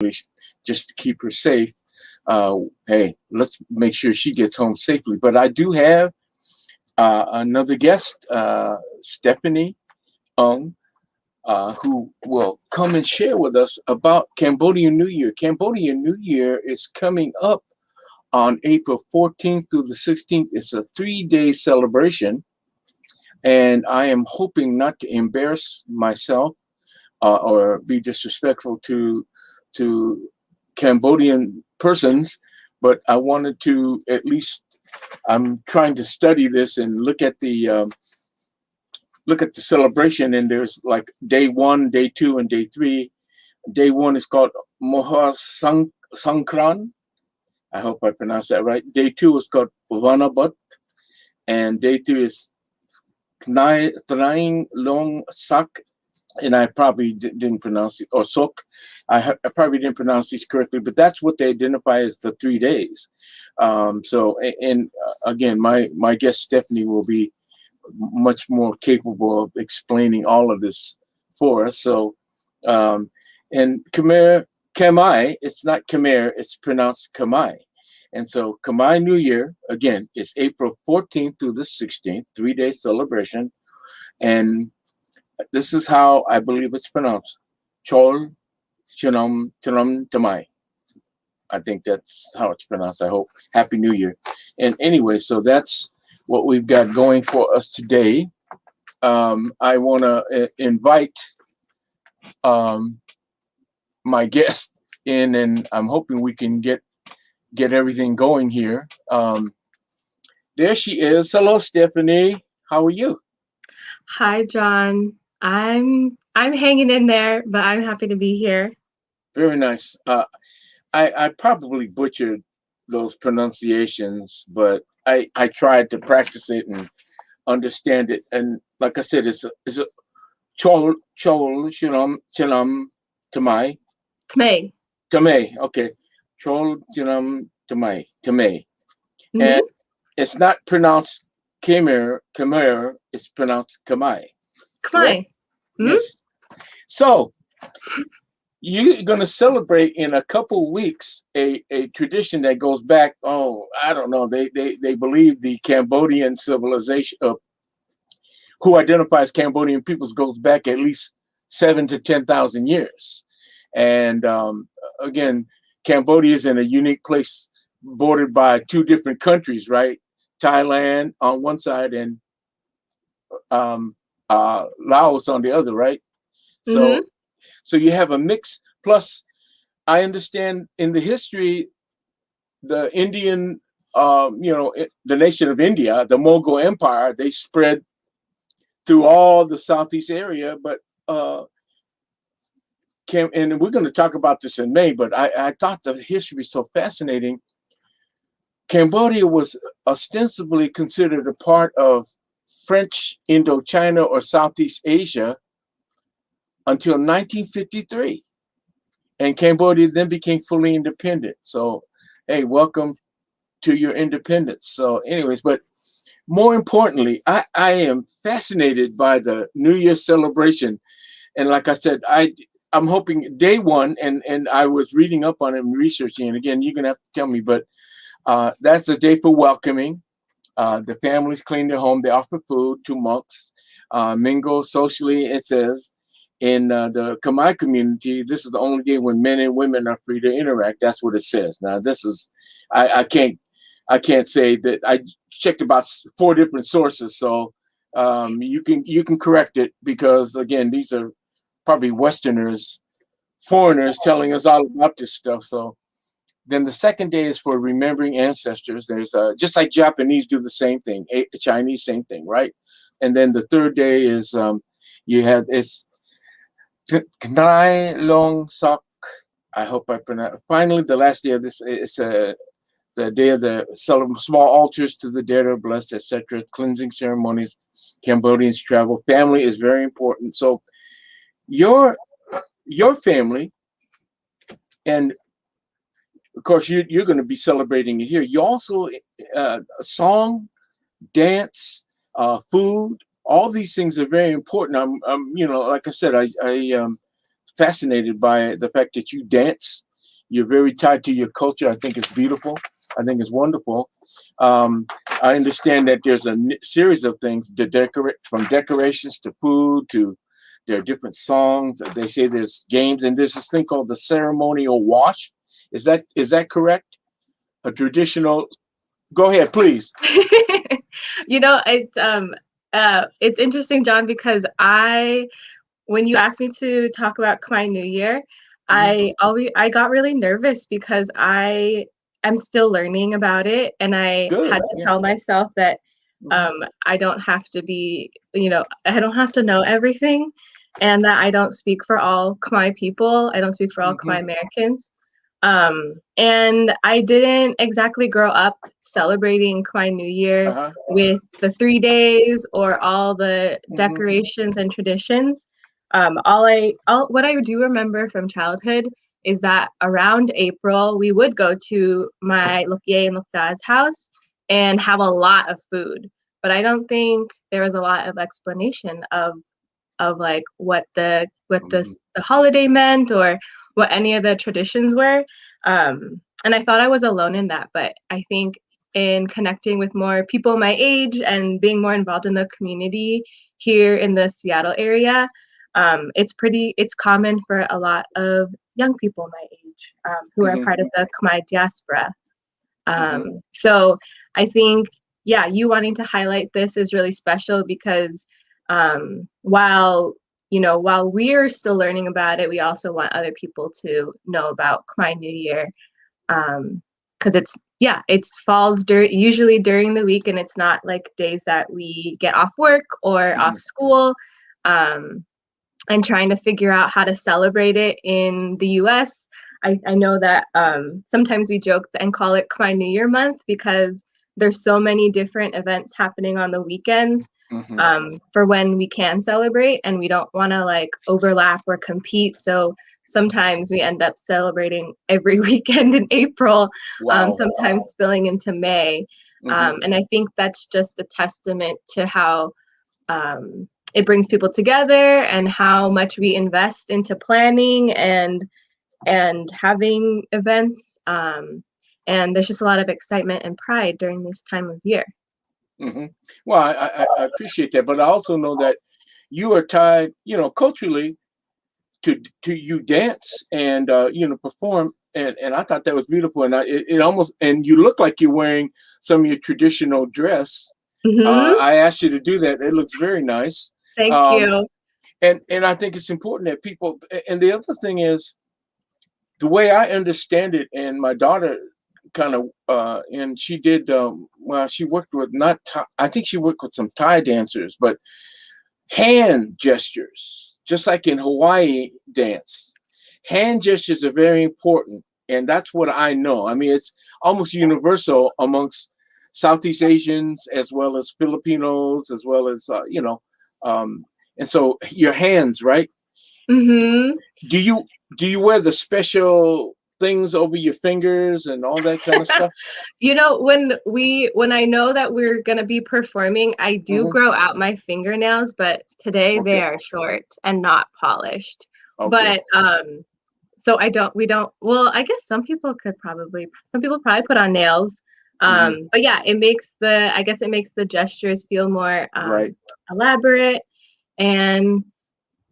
just to keep her safe. Hey, let's make sure she gets home safely. But I do have another guest, Stephanie Ung, who will come and share with us about Cambodian New Year. Cambodian New Year is coming up on April 14th through the 16th. It's a 3-day celebration, and I am hoping not to embarrass myself or be disrespectful to Cambodian persons, but I wanted to at least, I'm trying to study this and look at the celebration, and there's like day 1, day 2, and day 3. Day 1 is called Moha Sankran. I hope I pronounced that right. Day 2 is called Vanabat, and day 3 is Tnaing Long Sak, and I probably didn't pronounce it, or Sok. I probably didn't pronounce these correctly, but that's what they identify as the 3 days. Again, my guest Stephanie will be much more capable of explaining all of this for us. So, and Khmer, it's not Khmer, it's pronounced Khmer. And so Khmer New Year, again, is April 14th through the 16th, 3-day celebration. And this is how I believe it's pronounced. Chol Chinam Tinam Tamai. I think that's how it's pronounced, I hope. Happy New Year. And anyway, so that's what we've got going for us today. I want to invite my guest in, and I'm hoping we can get everything going here. There she is. Hello, Stephanie. How are you? Hi, John. I'm hanging in there, but I'm happy to be here. Very nice. I probably butchered those pronunciations, but I tried to practice it and understand it. And like I said, it's a chol shinam chinam tamai. Tamay. Okay. Chol chinam tamai. And it's not pronounced Khmer, it's pronounced Khmer. Khmer. Yes. So you're going to celebrate in a couple weeks a tradition that goes back, I don't know, they believe the Cambodian civilization, who identifies Cambodian peoples, goes back at least 7,000 to 10,000 years. And again, Cambodia is in a unique place, bordered by 2 different countries, right? Thailand on one side and Laos on the other, right? So you have a mix. Plus, I understand in the history, the Indian, the nation of India, the Mughal Empire, they spread through all the Southeast area. But and we're going to talk about this in May. But I thought the history was so fascinating. Cambodia was ostensibly considered a part of French Indochina or Southeast Asia until 1953. And Cambodia then became fully independent. So, hey, welcome to your independence. So anyways, but more importantly, I am fascinated by the New Year celebration. And like I said, I'm hoping day 1, and I was reading up on it and researching, and again, you're going to have to tell me, but that's the day for welcoming. The families clean their home, they offer food to monks, mingle socially, it says. In the Khmer community, this is the only day when men and women are free to interact. That's what it says. Now, this is, I can't say that. I checked about 4 different sources, so you can correct it, because again, these are probably Westerners, foreigners telling us all about this stuff. So then the second day is for remembering ancestors. There's just like Japanese do the same thing, Chinese same thing, right? And then the third day is it's Knai Long Sok. I hope I pronounce. Finally, the last day of this is the day of the small altars to the dead are blessed, etc. Cleansing ceremonies. Cambodians travel. Family is very important. So your family, and of course you're going to be celebrating it here. You also song, dance, food. All these things are very important. I'm like I said, I fascinated by the fact that you dance You're very tied to your culture. I think it's beautiful. I think it's wonderful. I understand that there's a series of things to decorate, from decorations to food to there are different songs. They say there's games, and there's this thing called the ceremonial wash. Is that correct? A traditional. Go ahead, please. It's interesting, John, because when you asked me to talk about Khmer New Year, I got really nervous because I am still learning about it, and I had to tell myself that I don't have to be, I don't have to know everything, and that I don't speak for all Khmer people. I don't speak for all Khmer Americans. And I didn't exactly grow up celebrating Khmer New Year with the 3 days or all the decorations and traditions. What I do remember from childhood is that around April, we would go to my Lukye and Lukda's house and have a lot of food. But I don't think there was a lot of explanation of like what the holiday meant or what any of the traditions were. And I thought I was alone in that, but I think in connecting with more people my age and being more involved in the community here in the Seattle area, it's common for a lot of young people my age who are part of the Khmer diaspora. So I think, you wanting to highlight this is really special because while we're still learning about it, we also want other people to know about Khmer New Year, because it falls usually during the week, and it's not like days that we get off work or off school. And trying to figure out how to celebrate it in the U.S. I know that sometimes we joke and call it Khmer New Year month because there's so many different events happening on the weekends for when we can celebrate, and we don't want to like overlap or compete. So sometimes we end up celebrating every weekend in April, sometimes spilling into May. And I think that's just a testament to how it brings people together and how much we invest into planning and having events. And there's just a lot of excitement and pride during this time of year. Well, I appreciate that, but I also know that you are tied, culturally to you dance and perform, and I thought that was beautiful, and it almost, and you look like you're wearing some of your traditional dress. I asked you to do that. It looks very nice. Thank you. And I think it's important that people. And the other thing is, the way I understand it, and my daughter kind of, and she did. She worked with I think she worked with some Thai dancers, but hand gestures, just like in Hawaii dance, hand gestures are very important, and that's what I know. I mean, it's almost universal amongst Southeast Asians as well as Filipinos, as well as and so your hands, right? Do you wear the special things over your fingers and all that kind of stuff? When I know that we're gonna be performing, I do grow out my fingernails, but today they are short and not polished. But so we don't. Well, I guess some people probably put on nails. But yeah, it makes the gestures feel more elaborate. And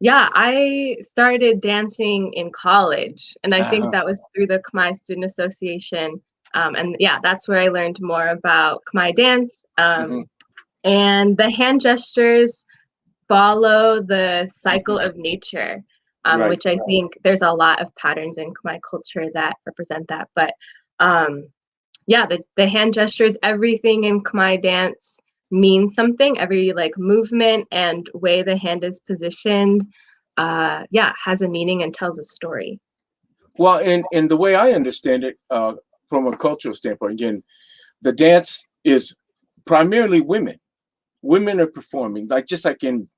yeah, I started dancing in college, and I think that was through the Khmer Student Association. And yeah, that's where I learned more about Khmer dance. And the hand gestures follow the cycle of nature, which I think there's a lot of patterns in Khmer culture that represent that. But the hand gestures, everything in Khmer dance means something. Every like movement and way the hand is positioned has a meaning and tells a story. Well, in the way I understand it, from a cultural standpoint, again, the dance is primarily women. Women are performing, just like in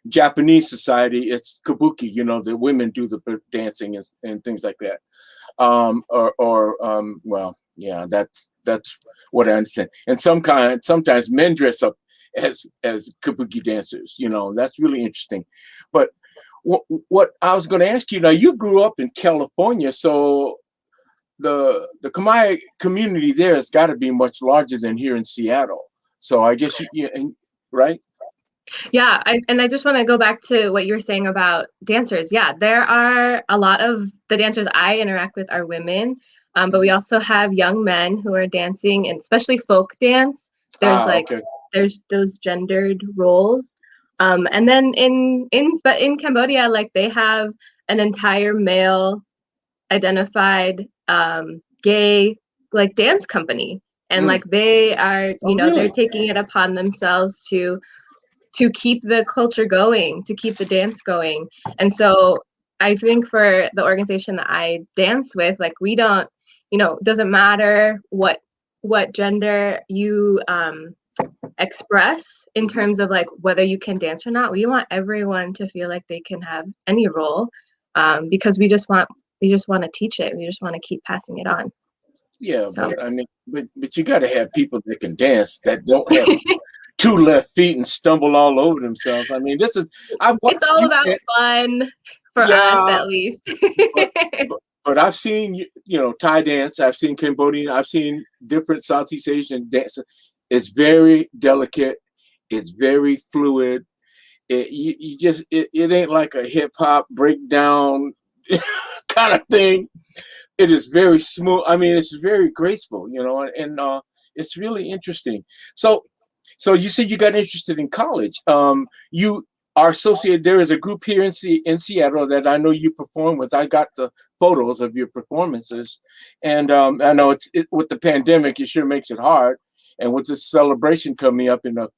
Japanese society, it's kabuki. The women do the dancing and things like that. That's what I understand. And sometimes men dress up as kabuki dancers. That's really interesting. But what I was going to ask you now, you grew up in California, so the Khmer community there has got to be much larger than here in Seattle. So I guess right? Yeah, and I just want to go back to what you were saying about dancers. Yeah, there are a lot of the dancers I interact with are women, but we also have young men who are dancing, and especially folk dance. There's Okay. there's those gendered roles, and then in Cambodia, like they have an entire male identified gay like dance company, and like they are, Oh, they're really? taking it upon themselves to keep the culture going, to keep the dance going. And so I think for the organization that I dance with, like we don't, it doesn't matter what gender you express in terms of like whether you can dance or not. We want everyone to feel like they can have any role, because we just want to teach it. We just want to keep passing it on. Yeah, So. but I mean, but you got to have people that can dance that don't have two left feet and stumble all over themselves. I mean, It's all about fun for us, at least. but I've seen, Thai dance. I've seen Cambodian. I've seen different Southeast Asian dance. It's very delicate. It's very fluid. It ain't like a hip hop breakdown kind of thing. It is very smooth. I mean, it's very graceful, and it's really interesting. So you said you got interested in college. You are associated. There is a group here in Seattle that I know you perform with. I got the photos of your performances, and I know with the pandemic, it sure makes it hard. And with this celebration coming up in a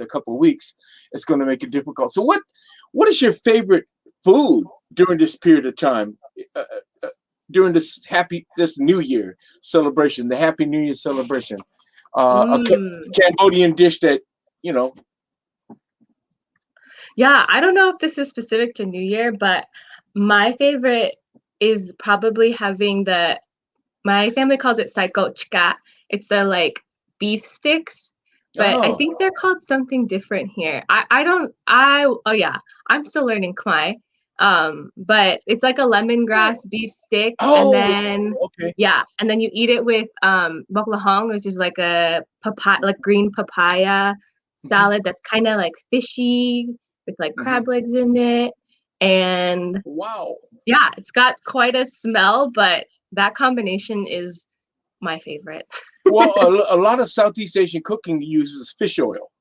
couple of weeks, it's going to make it difficult. So what is your favorite food during this period of time? During this New Year celebration, the Happy New Year celebration, a Cambodian dish that, Yeah, I don't know if this is specific to New Year, but my favorite is probably having my family calls it saikochka. It's the like beef sticks, but I think they're called something different here. I'm still learning Khmer. But it's like a lemongrass beef stick, and then and then you eat it with bok lahong, which is like a green papaya salad that's kind of like fishy with like crab legs in it, and it's got quite a smell, but that combination is my favorite. Well, a lot of Southeast Asian cooking uses fish oil,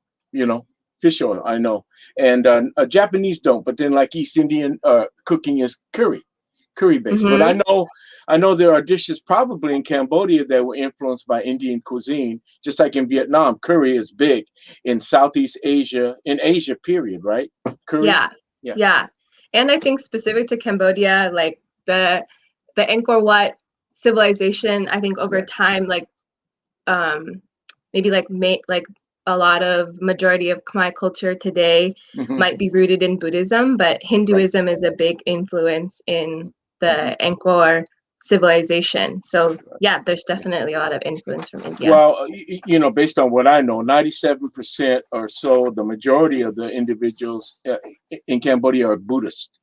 fish oil, I know. And Japanese don't, but then like East Indian cooking is curry based. But I know there are dishes probably in Cambodia that were influenced by Indian cuisine, just like in Vietnam. Curry is big in Southeast Asia, in Asia, period, right? Curry. Yeah. And I think specific to Cambodia, like the Angkor Wat civilization, I think over time, like maybe like a lot of majority of Khmer culture today might be rooted in Buddhism, but Hinduism is a big influence in the Angkor civilization. So yeah, there's definitely a lot of influence from India. Well, based on what I know, 97% or so, the majority of the individuals in Cambodia are Buddhist,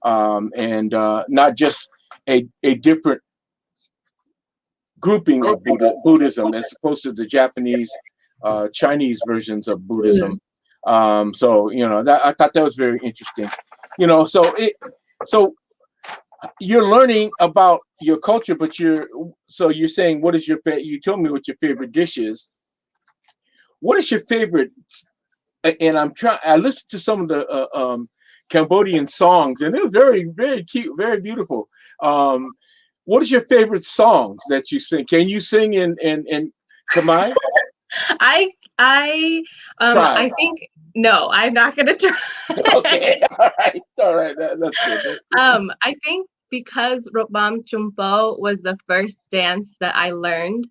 and not just a different grouping of Buddhism as opposed to the Japanese, Chinese versions of Buddhism. So I thought that was very interesting. So you're learning about your culture, but you're saying, what is you told me what your favorite dish is. What is your favorite? And I listened to some of the Cambodian songs, and they're very, very cute, very beautiful. What is your favorite songs that you sing? Can you sing in Khmer? I think no, I'm not gonna try. Okay, all right, that's good. I think because Rokbam Chumpo was the first dance that I learned.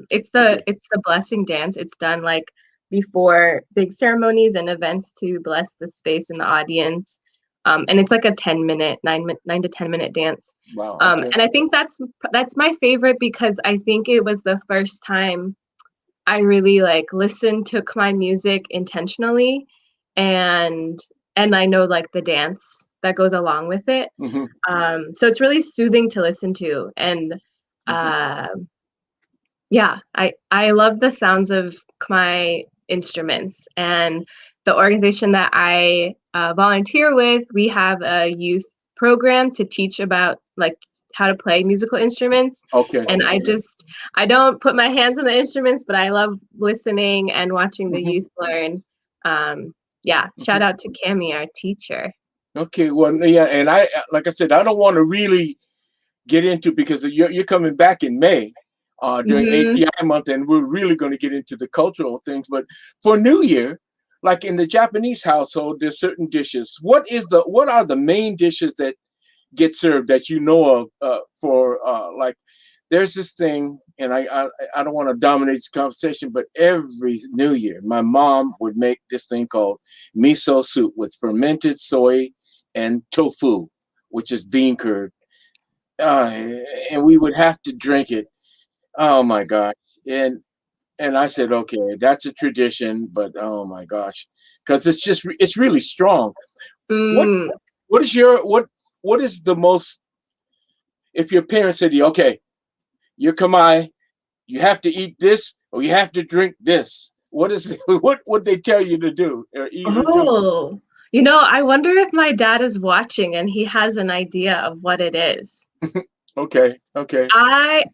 It's the blessing dance. It's done like before big ceremonies and events to bless the space and the audience. And it's like a 9 to 10 minute dance. Wow. And I think that's my favorite because I think it was the first time I really like listened to Khmer music intentionally, and I know like the dance that goes along with it. So it's really soothing to listen to. And yeah, I love the sounds of Khmer instruments. And the organization that I volunteer with, we have a youth program to teach about like how to play musical instruments. Okay. And I don't put my hands on the instruments, but I love listening and watching the youth learn. Yeah, shout out to Cami, our teacher. Okay, well, yeah, and like I said, I don't want to really get into, because you're coming back in May during API month, and we're really going to get into the cultural things. But for New Year, like in the Japanese household, there's certain dishes. What are the main dishes that get served that you know of for like? There's this thing, and I don't want to dominate this conversation, but every New Year, my mom would make this thing called miso soup with fermented soy and tofu, which is bean curd, and we would have to drink it. Oh my gosh! And I said, okay, that's a tradition, but oh my gosh, because it's really strong. What is the most? If your parents said to you, okay, you're Khmer, you have to eat this or you have to drink this, what would they tell you to do or eat or do? You know, I wonder if my dad is watching and he has an idea of what it is. Okay. I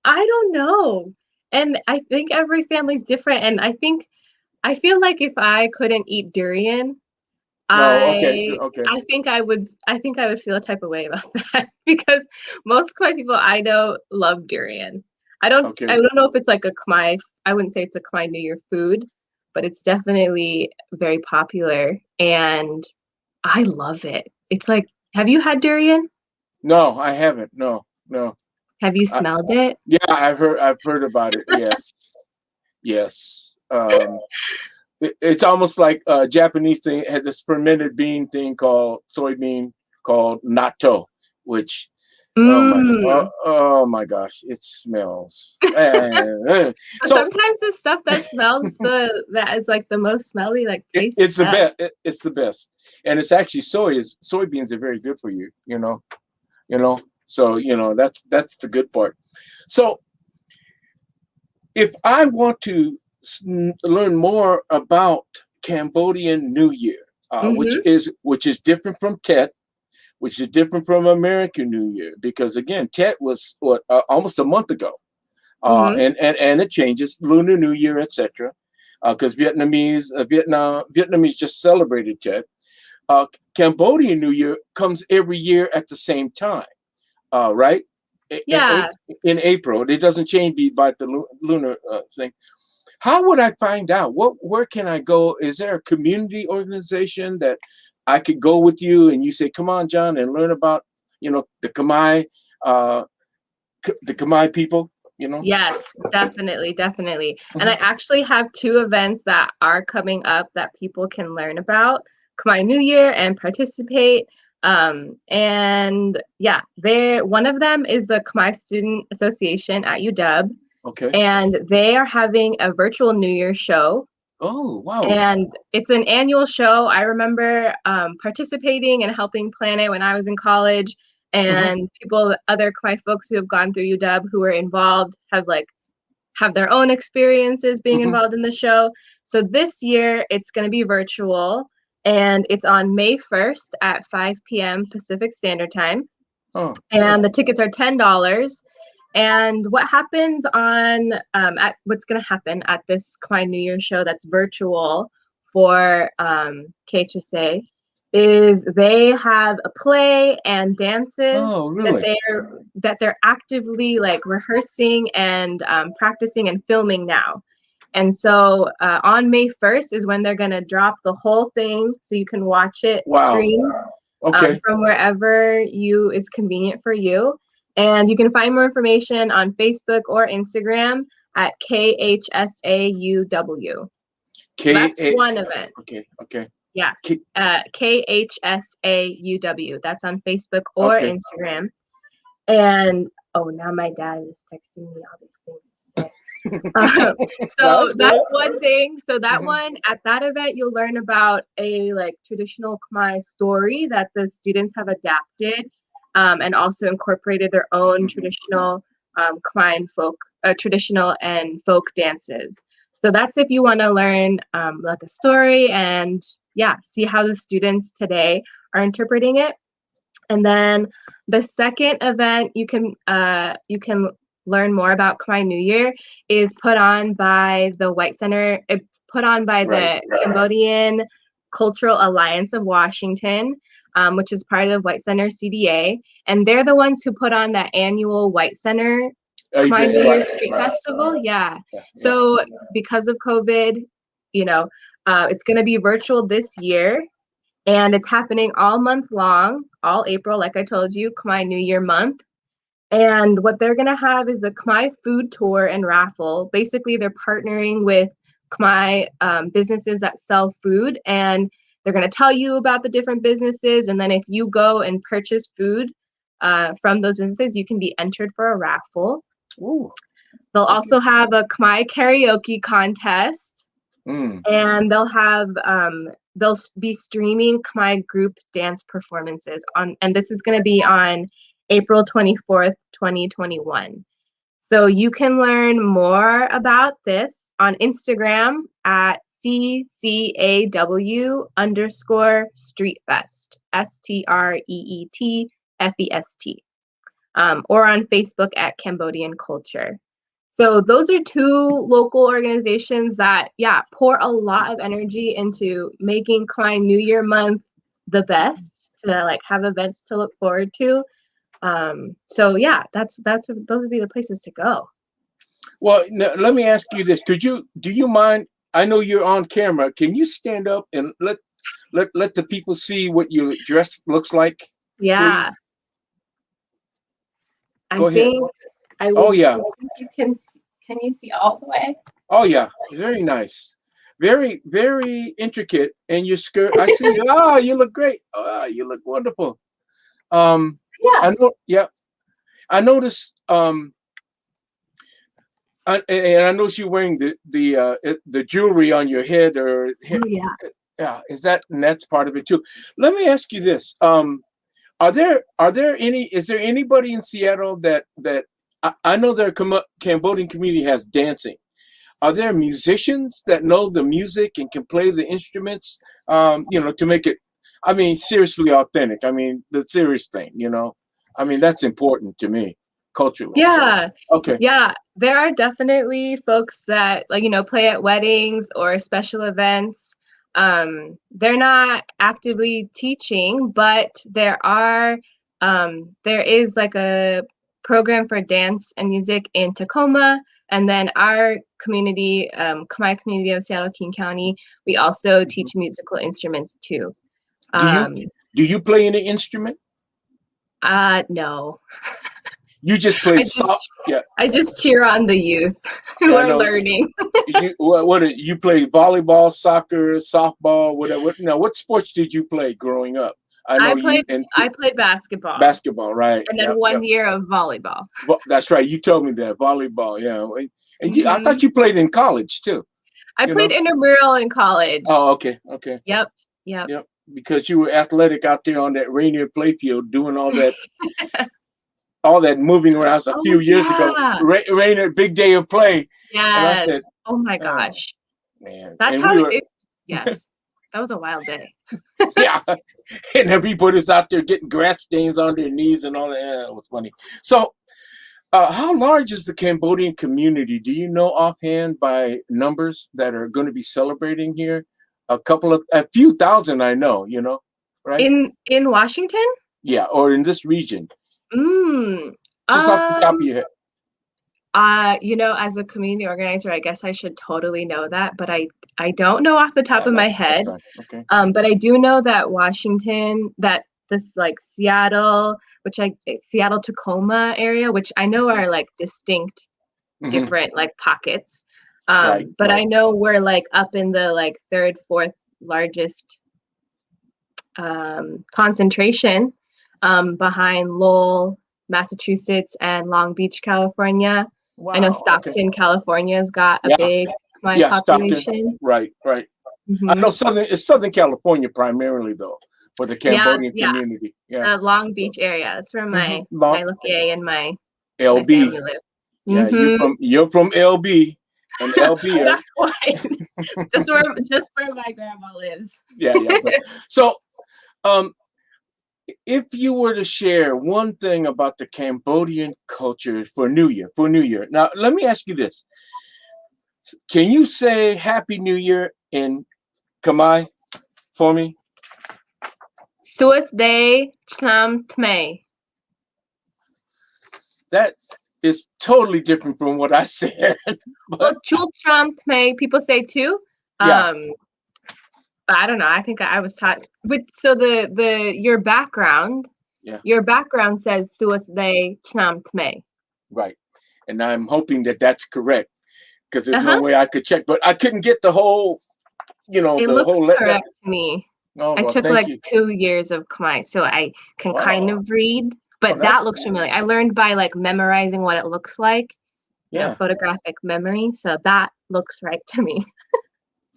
don't know. And I think every family's different. And I feel like if I couldn't eat durian, Okay. I think I would feel a type of way about that, because most Khmer people I know love durian. I don't know if it's like a Khmer, I wouldn't say it's a Khmer New Year food, but it's definitely very popular and I love it. It's like, have you had durian? No, I haven't. No. Have you smelled it? Yeah, I've heard about it. Yes. It's almost like a Japanese thing had this fermented bean thing called soybean called natto, which oh my gosh, it smells. So sometimes the stuff that smells that is like the most smelly, like tastes. It's the best. It's the best, and it's actually soybeans are very good for you. So that's the good part. So if I want to learn more about Cambodian New Year, which is different from Tet, which is different from American New Year, because again, Tet was almost a month ago, and it changes Lunar New Year, etc. Because Vietnamese just celebrated Tet. Cambodian New Year comes every year at the same time, right? Yeah. In April, it doesn't change by the lunar thing. How would I find out? Where can I go? Is there a community organization that I could go with you and you say, come on, John, and learn about, the Khmer people, Yes, definitely. And I actually have 2 events that are coming up that people can learn about Khmer New Year and participate. And yeah, one of them is the Khmer Student Association at UW. Okay. And they are having a virtual New Year show. Oh, wow. And it's an annual show. I remember participating and helping plan it when I was in college. And other Khmer folks who have gone through UW who are involved have their own experiences being involved in the show. So this year it's going to be virtual, and it's on May 1st at 5 p.m. Pacific Standard Time. Oh. And the tickets are $10. And what happens what's going to happen at this Khmer New Year show that's virtual for KHSA is they have a play and dances that they're actively rehearsing and practicing and filming now. And so on May 1st is when they're going to drop the whole thing so you can watch it streamed from wherever is convenient for you. And you can find more information on Facebook or Instagram at KHSAUW. So that's one event. Okay. Yeah. KHSAUW. That's on Facebook or Instagram. And now my dad is texting me all these things. So That's that's good. one thing. So that Mhm. one, at that event, you'll learn about a like traditional Khmer story that the students have adapted, and also incorporated their own Mhm. traditional Khmer and traditional and folk dances. So that's if you want to learn about the story and yeah, see how the students today are interpreting it. And then the second event you can learn more about Khmer New Year is put on by the White Center, put on by Right. the Cambodian Cultural Alliance of Washington, which is part of the White Center CDA, and they're the ones who put on that annual White Center Khmer New Year Right. Street Right. Festival. Yeah. Yeah. Yeah. So because of COVID, you know, it's going to be virtual this year, and it's happening all month long, all April, like I told you, Khmer New Year month. And what they're going to have is a Khmer food tour and raffle. Basically, they're partnering with Khmer businesses that sell food, and they're going to tell you about the different businesses. And then if you go and purchase food from those businesses, you can be entered for a raffle. Ooh. They'll Okay. also have a Khmer karaoke contest, Mm. and they'll be streaming Khmer group dance performances on, and this is going to be on April 24th, 2021. So you can learn more about this on Instagram at CCAW_streetfest, STREETFEST, or on Facebook at Cambodian Culture. So those are two local organizations that, yeah, pour a lot of energy into making Khmer New Year month the best, to like have events to look forward to. So yeah, those would be the places to go. Well, let me ask you this: do you mind? I know you're on camera. Can you stand up and let the people see what your dress looks like, Yeah, please? I Go ahead. think I Oh will. yeah. I think you can you see all the way? Oh yeah. Very nice. Very very intricate. And your skirt. I see. Ah, you look great. Ah, you look wonderful. Um, Yeah. I know. Yeah. I noticed. And I noticed you wearing the jewelry on your head or Oh yeah. yeah, and that's part of it too. Let me ask you this. Are there any is there anybody in Seattle that I know their Cambodian community has dancing. Are there musicians that know the music and can play the instruments to make it, I mean, seriously authentic? I mean, the serious thing, I mean, that's important to me culturally. So, Yeah. okay. Yeah, there are definitely folks that like, play at weddings or special events. They're not actively teaching, but there is like a program for dance and music in Tacoma. And then our community, Khmer community of Seattle, King County, we also Mhm. teach musical instruments too. Do you Um, do you play any instrument? no, You just play I soft. just Yeah, I just cheer on the youth who yeah, I are know. learning. You play volleyball, soccer, softball, whatever? What sports did you play growing up? I know I you played and I played basketball basketball, right? and Yeah, then yeah. 1 year of volleyball. That's right. You told me that volleyball. Yeah, I Hmm. thought you played in college too. I You played know? intramural in college. Oh, okay, okay, Yep, yep. yep. Because you were athletic out there on that Rainier playfield, doing all that moving around. It was a Oh few years ago. yeah. Rainier, big day of play, and I said, Yes. Oh my "Oh gosh. man!" That's And how we were, it yes. That was a wild day. yeah. And everybody's out there getting grass stains on their knees and all that. Yeah, it was funny. So, how large is the Cambodian community? Do you know offhand by numbers that are going to be celebrating here? A few thousand, I know, right? In Washington? Yeah, or in this region, Mm. just off the top of Um your head. as a community organizer, I guess I should totally know that, but I don't know off the top Yeah, of my that's head. fine. Okay. But I do know that that this like Seattle Tacoma area, which I know are like distinct, Hmm. different like pockets. Right, But I right. know we're like up in the like third, fourth largest concentration, behind Lowell, Massachusetts, and Long Beach, California. I know Wow. Okay. Stockton, California's got a Yeah. big Khmer Yeah. Stockton. population. Right. Right. I Hmm. know it's Southern California primarily though, for the Yeah, Cambodian yeah, community. Yeah. the Long Beach area. That's where my Long Lucky and my LB. family live. Yeah. Hmm. You're from LB, and LB. Not quite. just where my grandma lives. Yeah. Yeah. But so um, if you were to share one thing about the Cambodian culture for New Year. Now, let me ask you this. Can you say Happy New Year in Khmer for me? Suis Day Chlam Tme. That is totally different from what I said. Well, Chul Chlam Tme, people say too. Yeah. But I don't know. I think I was taught with your background. Yeah. Your background says Suis Day Chlam Tme. Right. And I'm hoping that that's correct, because there's no Uh-huh. way I could check, but I couldn't get the whole, It the looks whole. correct to me. Oh, I well, took thank like you. 2 years of Khmer, so I can kind Wow. of read, Oh, but that's that looks cool. familiar. I learned by like memorizing what it looks like, Yeah. photographic memory. So that looks right to me.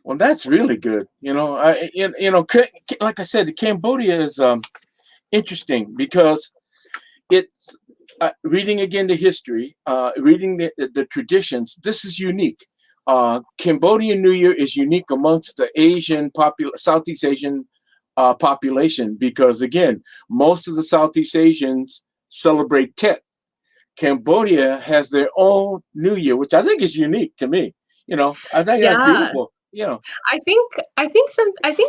Well, that's really good. Like I said, Cambodia is interesting because it's reading again the history, reading the traditions. This is unique. Cambodian New Year is unique amongst the Southeast Asian population because, again, most of the Southeast Asians celebrate Tet. Cambodia has their own New Year, which I think is unique to me. I think that's Yeah. beautiful. I think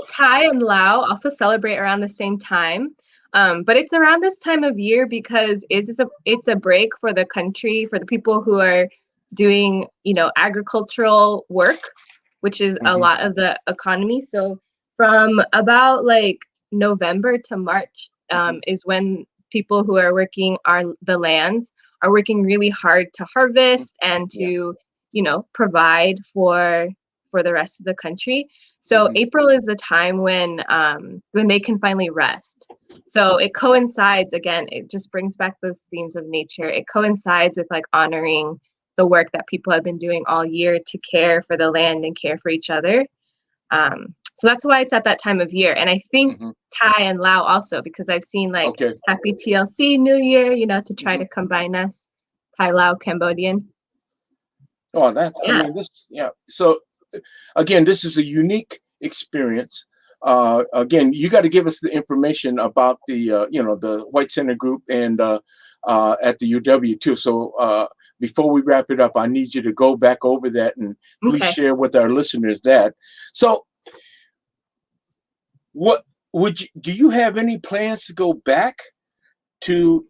Thai and Lao also celebrate around the same time. But it's around this time of year because it's a break for the country, for the people who are doing, agricultural work, which is a lot of the economy. So from about like November to March is when people who are working the lands are working really hard to harvest and to, provide for the rest of the country. So April is the time when they can finally rest. So it coincides, again, it just brings back those themes of nature. It coincides with like honoring the work that people have been doing all year to care for the land and care for each other. So that's why it's at that time of year. And I think Thai and Lao also, because I've seen like Happy TLC New Year, to try to combine us, Thai, Lao, Cambodian. Oh, So again, this is a unique experience. Again, you got to give us the information about the White Center group and at the UW too. So before we wrap it up, I need you to go back over that and please share with our listeners that. So what do you have any plans to go back to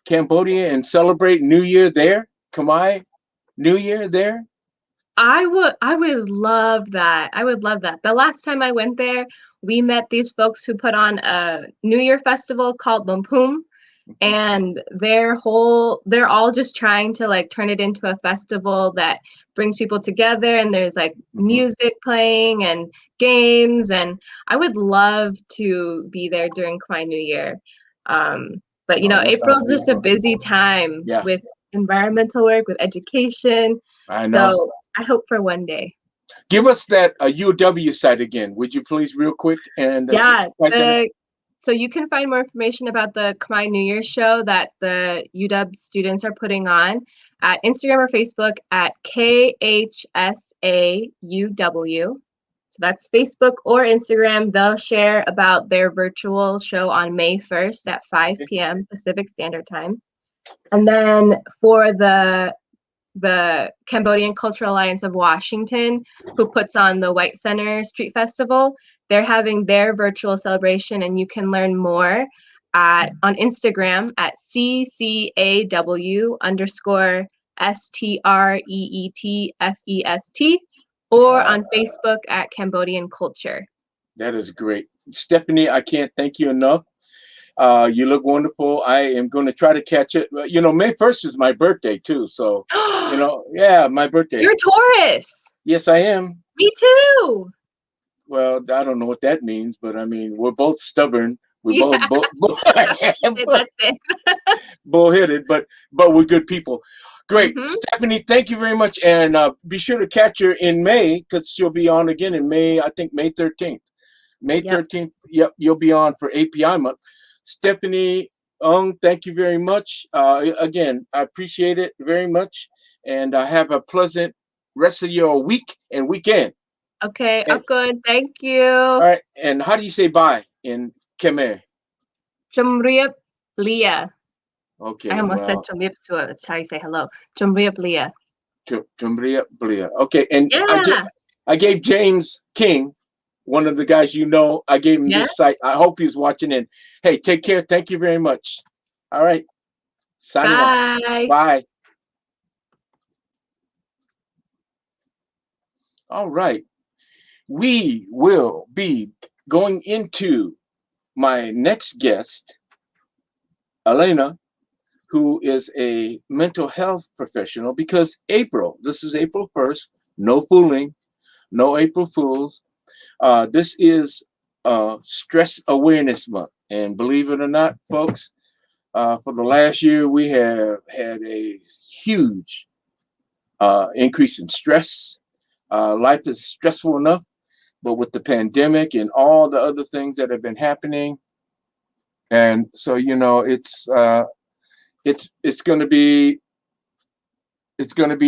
Cambodia and celebrate New Year there? Khmer New Year there? I would love that. I would love that. The last time I went there, we met these folks who put on a New Year festival called Bumpum, and they're all just trying to like turn it into a festival that brings people together, and there's like music playing and games, and I would love to be there during Khmer New Year. But April's just a busy time with environmental work, with education. I know. So I hope for one day. Give us that UW site again, would you please, real quick? And so you can find more information about the Khmer New Year show that the UW students are putting on at Instagram or Facebook at KHSAUW. So that's Facebook or Instagram. They'll share about their virtual show on May 1st at 5 p.m. Pacific Standard Time. And then for the Cambodian Cultural Alliance of Washington, who puts on the White Center Street Festival, they're having their virtual celebration, and you can learn more on Instagram at CCAW_STREETFEST or on Facebook at Cambodian Culture. That is great. Stephanie, I can't thank you enough. You look wonderful. I am going to try to catch it. May 1st is my birthday too. So, my birthday. You're Taurus. Yes, I am. Me too. Well, I don't know what that means, but I mean, we're both stubborn. We Yeah, that's it. bullheaded, but we're good people. Great, Mm-hmm. Stephanie. Thank you very much, and be sure to catch her in May because she'll be on again in May. I think May 13th. May Yep. 13th. Yep, you'll be on for API month. Stephanie Ung, thank you very much. Again, I appreciate it very much, and have a pleasant rest of your week and weekend. Okay, And good. Thank you. all right, and how do you say bye in Khmer? Chumriap Leah. I Okay, almost said well, Chumriap Sua. That's how you say hello. Chumriap Leah. Tumbria Blia. Okay, and Yeah. I gave James King, one of the guys I gave him Yeah. this site. I hope he's watching in. Hey, take care. Thank you very much. All right. Signing off. Bye. Bye. All right. We will be going into my next guest, Alana, who is a mental health professional, because this is April 1st, no fooling, no April Fools. This is Stress Awareness Month. And believe it or not, folks, for the last year, we have had a huge increase in stress. Life is stressful enough, but with the pandemic and all the other things that have been happening, and so it's going to be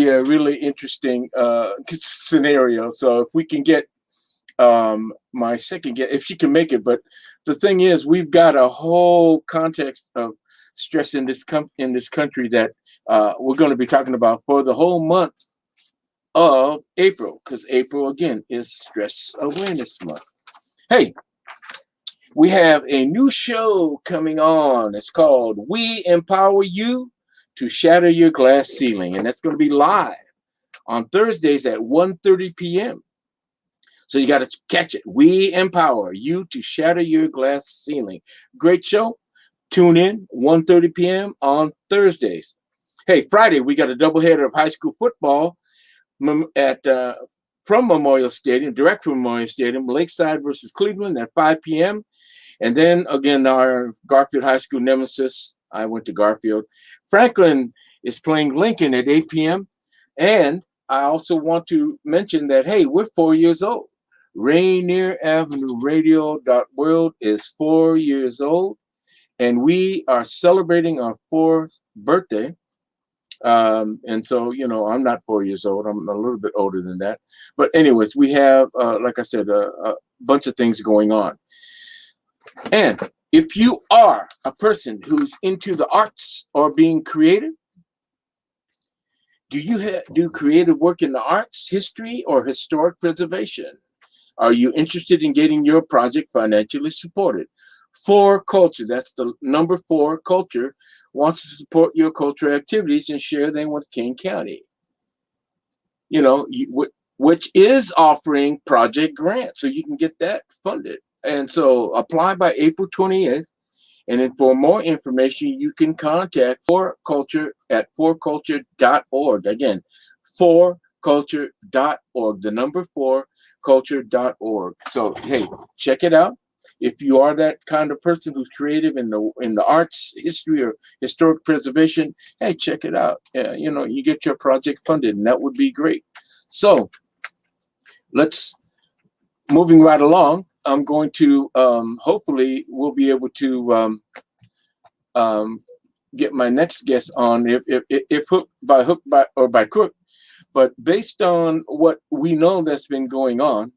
a really interesting scenario. So if we can get my second guest, if she can make it, but the thing is, we've got a whole context of stress in this country that we're going to be talking about for the whole month of April, because April again is Stress Awareness Month. Hey, we have a new show coming on. It's called We Empower You to Shatter Your Glass Ceiling, and that's going to be live on Thursdays at 1:30 p.m. So you got to catch it. We Empower You to Shatter Your Glass Ceiling. Great show. Tune in 1:30 p.m. on Thursdays. Hey, Friday we got a doubleheader of high school football from Memorial Stadium, direct from Memorial Stadium, Lakeside versus Cleveland at 5 p.m. And then again, our Garfield High School nemesis, I went to Garfield, Franklin is playing Lincoln at 8 p.m. And I also want to mention that, hey, we're 4 years old. Rainier Avenue Radio World is 4 years old. And we are celebrating our 4th birthday. And so, I'm not 4 years old. I'm a little bit older than that. But anyways, we have, like I said, a bunch of things going on. And if you are a person who's into the arts or being creative, do you do creative work in the arts, history, or historic preservation? Are you interested in getting your project financially supported? 4 Culture, that's the number 4 Culture, wants to support your cultural activities and share them with King County. Which is offering project grants, so you can get that funded. And so apply by April 28th. And then for more information, you can contact 4Culture at 4culture.org. Again, 4culture.org, the number 4culture.org. So, hey, check it out. If you are that kind of person who's creative in the arts, history, or historic preservation, hey, check it out. You get your project funded, and that would be great. So moving right along. I'm going to hopefully we'll be able to get my next guest on if hook by crook. But based on what we know that's been going on,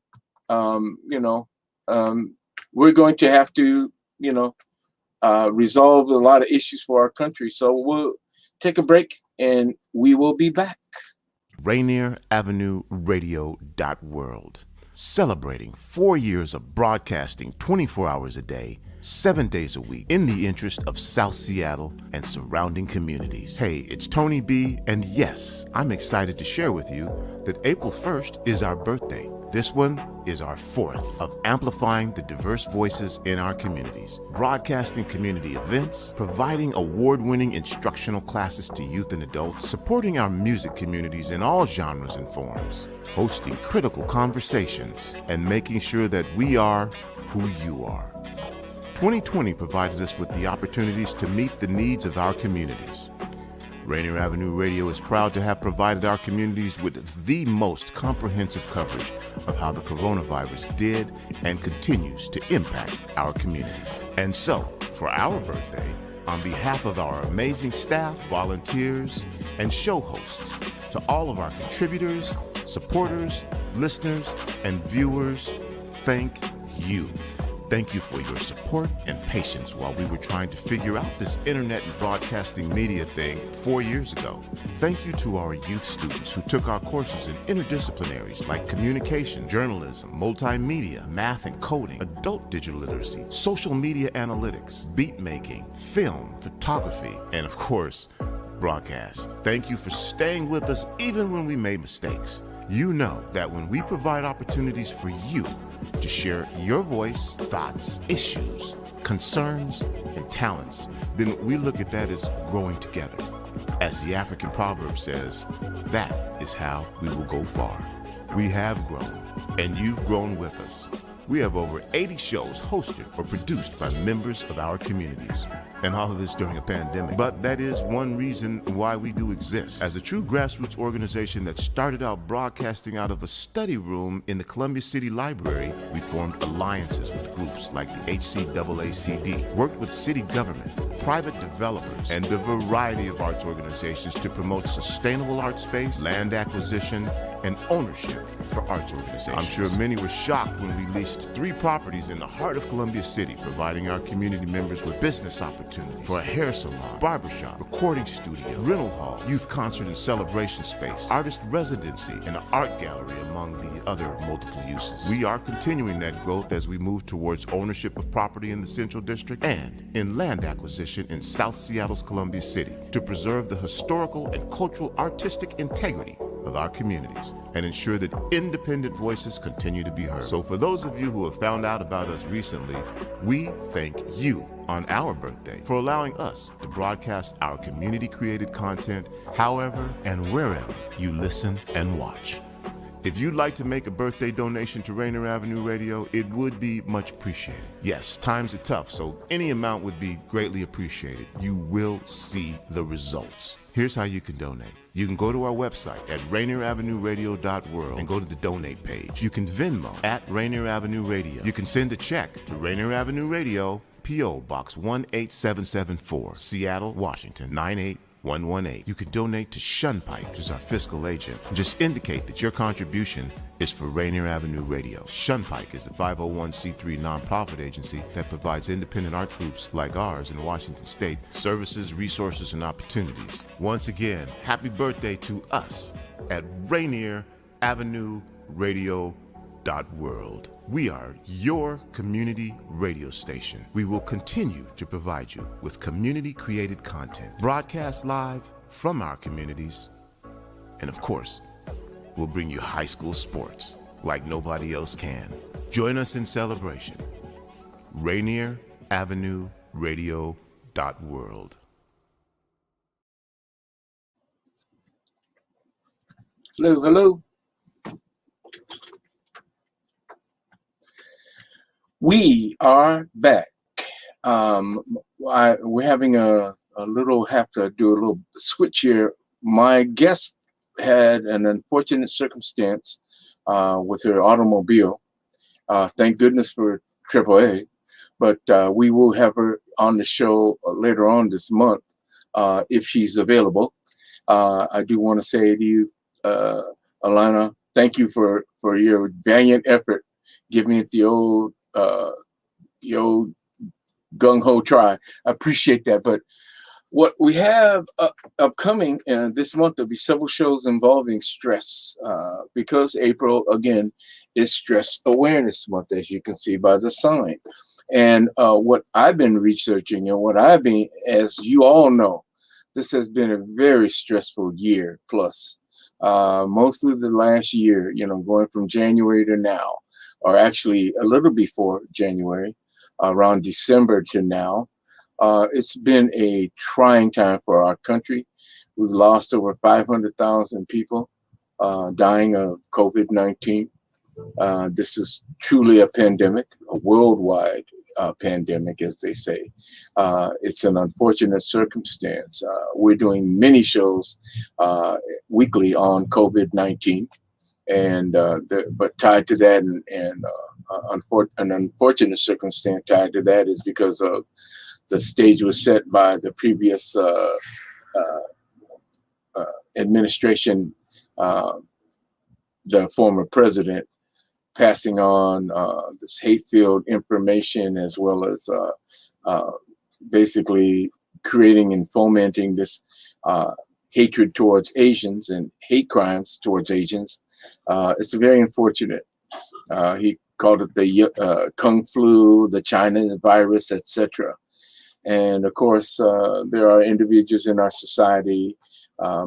we're going to have to resolve a lot of issues for our country. So we'll take a break and we will be back. Rainier Avenue Radio World. Celebrating 4 years of broadcasting 24 hours a day, 7 days a week, in the interest of South Seattle and surrounding communities. Hey, it's Tony B, and yes, I'm excited to share with you that April 1st is our birthday. This one is our 4th of amplifying the diverse voices in our communities, broadcasting community events, providing award-winning instructional classes to youth and adults, supporting our music communities in all genres and forms, hosting critical conversations, and making sure that we are who you are. 2020 provided us with the opportunities to meet the needs of our communities. Rainier Avenue Radio is proud to have provided our communities with the most comprehensive coverage of how the coronavirus did and continues to impact our communities. And so, for our birthday, on behalf of our amazing staff, volunteers, and show hosts, to all of our contributors, supporters, listeners, and viewers, thank you. Thank you for your support and patience while we were trying to figure out this internet and broadcasting media thing 4 years ago. Thank you to our youth students who took our courses in interdisciplinaries like communication, journalism, multimedia, math and coding, adult digital literacy, social media analytics, beat making, film, photography, and of course, broadcast. Thank you for staying with us even when we made mistakes. You know that when we provide opportunities for you to share your voice, thoughts, issues, concerns, and talents, then we look at that as growing together. As the African proverb says, that is how we will go far. We have grown, and you've grown with us. We have over 80 shows hosted or produced by members of our communities. And all of this during a pandemic. But that is one reason why we do exist. As a true grassroots organization that started out broadcasting out of a study room in the Columbia City Library, we formed alliances with groups like the HCAACD, worked with city government, private developers, and a variety of arts organizations to promote sustainable art space, land acquisition, and ownership for arts organizations. I'm sure many were shocked when we leased 3 properties in the heart of Columbia City, providing our community members with business opportunities for a hair salon, barbershop, recording studio, rental hall, youth concert and celebration space, artist residency, and an art gallery, among the other multiple uses. We are continuing that growth as we move towards ownership of property in the Central District and in land acquisition in South Seattle's Columbia City to preserve the historical and cultural artistic integrity of our communities and ensure that independent voices continue to be heard. So for those of you who have found out about us recently, we thank you on our birthday for allowing us to broadcast our community-created content however and wherever you listen and watch. If you'd like to make a birthday donation to Rainier Avenue Radio, it would be much appreciated. Yes, times are tough, so any amount would be greatly appreciated. You will see the results. Here's how you can donate. You can go to our website at rainieravenueradio.world and go to the donate page. You can Venmo at Rainier Avenue Radio. You can send a check to Rainier Avenue Radio, P.O. Box 18774, Seattle, Washington, 98118. You can donate to Shunpike, which is our fiscal agent. Just indicate that your contribution is for Rainier Avenue Radio. Shunpike is the 501c3 nonprofit agency that provides independent art groups like ours in Washington State services, resources, and opportunities. Once again, happy birthday to us at Rainier Avenue Radio World. We are your community radio station. We will continue to provide you with community-created content, broadcast live from our communities, and of course, we'll bring you high school sports like nobody else can. Join us in celebration. Rainier Avenue Radio World. Hello, hello. We are back. We're having a little, have to do a little switch here. My guest had an unfortunate circumstance with her automobile. Thank goodness for AAA, but we will have her on the show later on this month if she's available. I do want to say to you, Alana, thank you for your valiant effort, giving it the old gung-ho try. I appreciate that. But what we have upcoming this month, there'll be several shows involving stress because April, again, is Stress Awareness Month, as you can see by the sign. And what I've been researching and what I've been, as you all know, this has been a very stressful year plus. Mostly the last year, going from January to now, or actually a little before January, around December to now. It's been a trying time for our country. We've lost over 500,000 people dying of COVID-19. This is truly a pandemic, a worldwide pandemic, as they say. It's an unfortunate circumstance. We're doing many shows weekly on COVID-19, and but tied to that, and an unfortunate circumstance tied to that is because of the stage was set by the previous administration, the former president, passing on this hate-filled information, as well as basically creating and fomenting this hatred towards Asians and hate crimes towards Asians. It's very unfortunate. He called it the Kung flu, the China virus, etc. And of course, there are individuals in our society,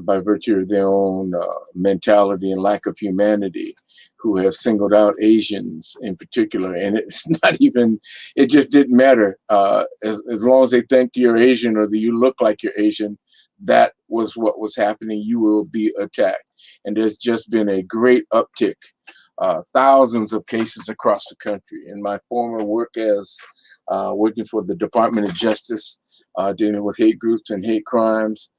by virtue of their own mentality and lack of humanity, who have singled out Asians in particular. And it's not even, it just didn't matter. As long as they think you're Asian or that you look like you're Asian, that was what was happening. You will be attacked. And there's just been a great uptick, thousands of cases across the country. In my former work as working for the Department of Justice, dealing with hate groups and hate crimes,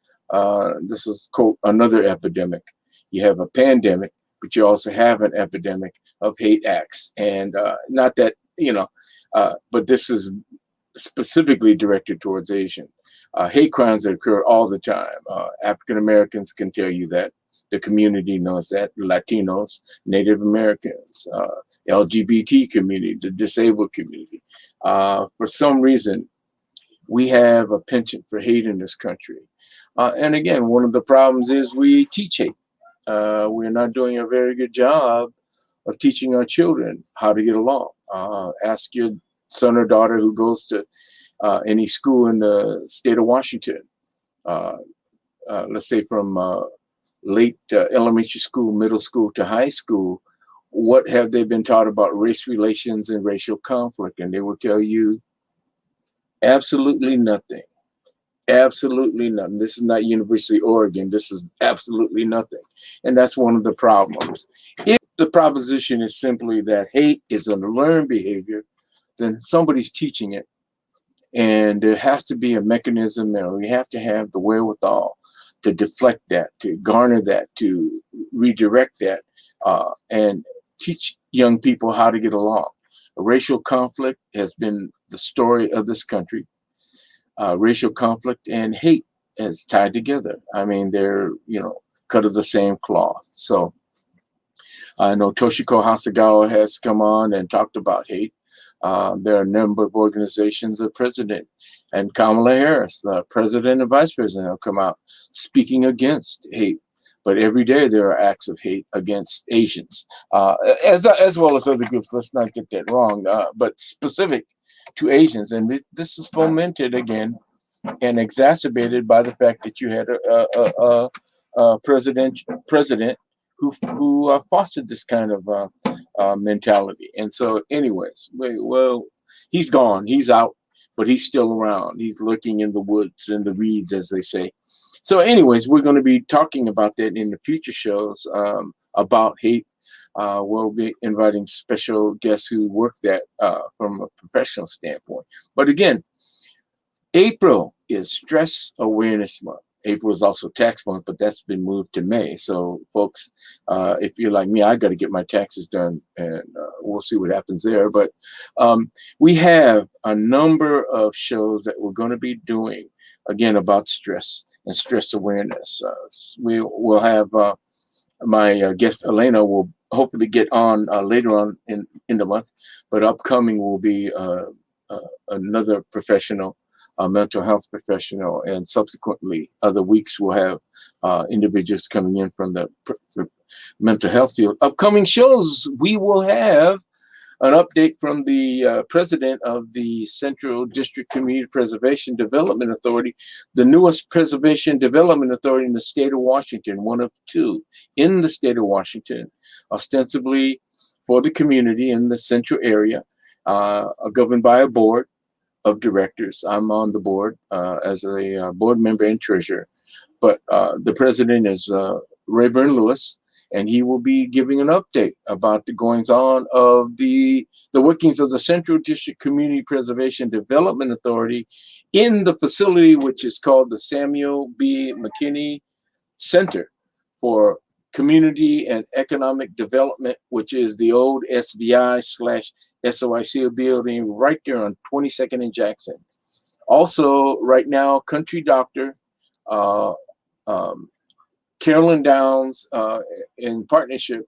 this is, quote, another epidemic. You have a pandemic, but you also have an epidemic of hate acts. And not that, but this is specifically directed towards Asian. Hate crimes that occur all the time. African Americans can tell you that. The community knows that. Latinos, Native Americans, LGBT community, the disabled community. For some reason, we have a penchant for hate in this country. And again, one of the problems is we teach hate. We're not doing a very good job of teaching our children how to get along. Ask your son or daughter who goes to any school in the state of Washington, let's say from late elementary school, middle school to high school, what have they been taught about race relations and racial conflict? And they will tell you absolutely nothing. Absolutely nothing. This is not University of Oregon. This is absolutely nothing. And that's one of the problems. If the proposition is simply that hate is a learned behavior, then somebody's teaching it. And there has to be a mechanism there. We have to have the wherewithal to deflect that, to garner that, to redirect that, and teach young people how to get along. Racial conflict has been the story of this country. Racial conflict and hate is tied together. I mean, they're, cut of the same cloth. So I know Toshiko Hasegawa has come on and talked about hate. There are a number of organizations, the president and Kamala Harris, the president and vice president, have come out speaking against hate. But every day there are acts of hate against Asians, as well as other groups. Let's not get that wrong, but specific to Asians. And this is fomented again and exacerbated by the fact that you had a president who fostered this kind of mentality. And so anyways, well, he's gone, he's out, but he's still around. He's lurking in the woods, in the reeds, as they say. So anyways, we're going to be talking about that in the future shows, about hate. We'll be inviting special guests who work that from a professional standpoint. But again, April is Stress Awareness Month. April is also tax month, but that's been moved to May. So folks, if you're like me, I got to get my taxes done, and we'll see what happens there. But we have a number of shows that we're going to be doing, again, about stress and stress awareness. We will have my guest, Elena, will hopefully get on later on in the month, but upcoming will be another professional, a mental health professional, and subsequently other weeks we'll have individuals coming in from the mental health field. Upcoming shows, we will have an update from the president of the Central District Community Preservation Development Authority, the newest preservation development authority in the state of Washington, one of two in the state of Washington, ostensibly for the community in the central area, governed by a board of directors. I'm on the board as a board member and treasurer, but the president is Rayburn Lewis, and he will be giving an update about the goings on of the workings of the Central District Community Preservation Development Authority in the facility, which is called the Samuel B. McKinney Center for Community and Economic Development, which is the old SVI/SOIC building right there on 22nd and Jackson. Also, right now, Country Doctor, Carolyn Downs, in partnership,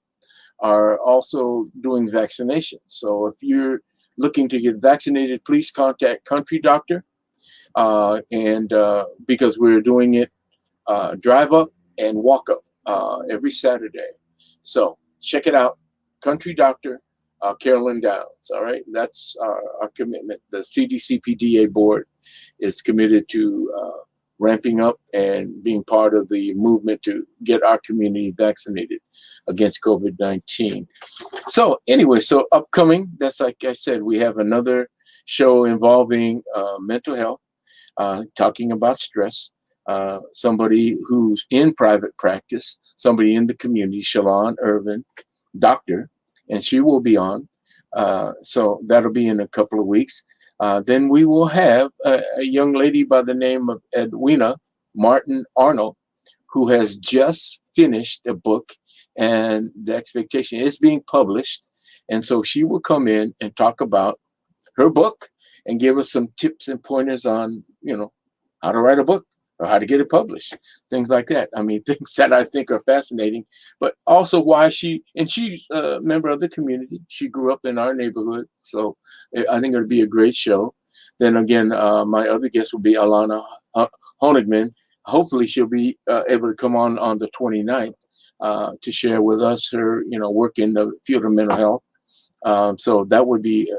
are also doing vaccinations. So if you're looking to get vaccinated, please contact Country Doctor, and because we're doing it drive up and walk up every Saturday. So check it out, Country Doctor, Carolyn Downs. All right, that's our commitment. The CDC PDA board is committed to ramping up and being part of the movement to get our community vaccinated against COVID-19. So anyway, so upcoming, that's like I said, we have another show involving mental health, talking about stress. Somebody who's in private practice, somebody in the community, Shalon Irvin, doctor, and she will be on. So that'll be in a couple of weeks. Then we will have a young lady by the name of Edwina Martin Arnold, who has just finished a book, and the expectation is being published. And so she will come in and talk about her book and give us some tips and pointers on, how to write a book or how to get it published, things like that. I mean, things that I think are fascinating, but also why she's a member of the community. She grew up in our neighborhood. So I think it'll be a great show. Then again, my other guest will be Alana Honigman. Hopefully she'll be able to come on the 29th to share with us her, work in the field of mental health. So that would be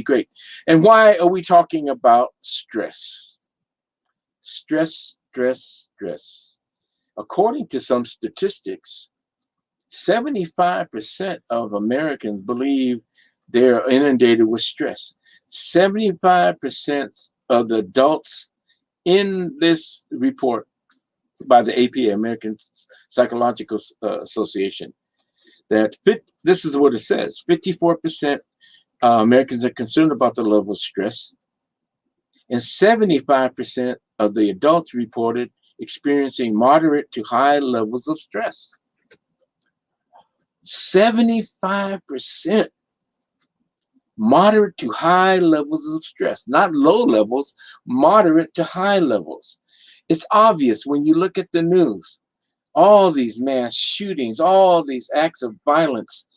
great. And why are we talking about stress? Stress. According to some statistics, 75% of Americans believe they're inundated with stress. 75% of the adults in this report by the APA, American Psychological Association, that this is what it says: 54% Americans are concerned about the level of stress, and 75% of the adults reported experiencing moderate to high levels of stress. 75% moderate to high levels of stress, not low levels, moderate to high levels. It's obvious when you look at the news, all these mass shootings, all these acts of violence.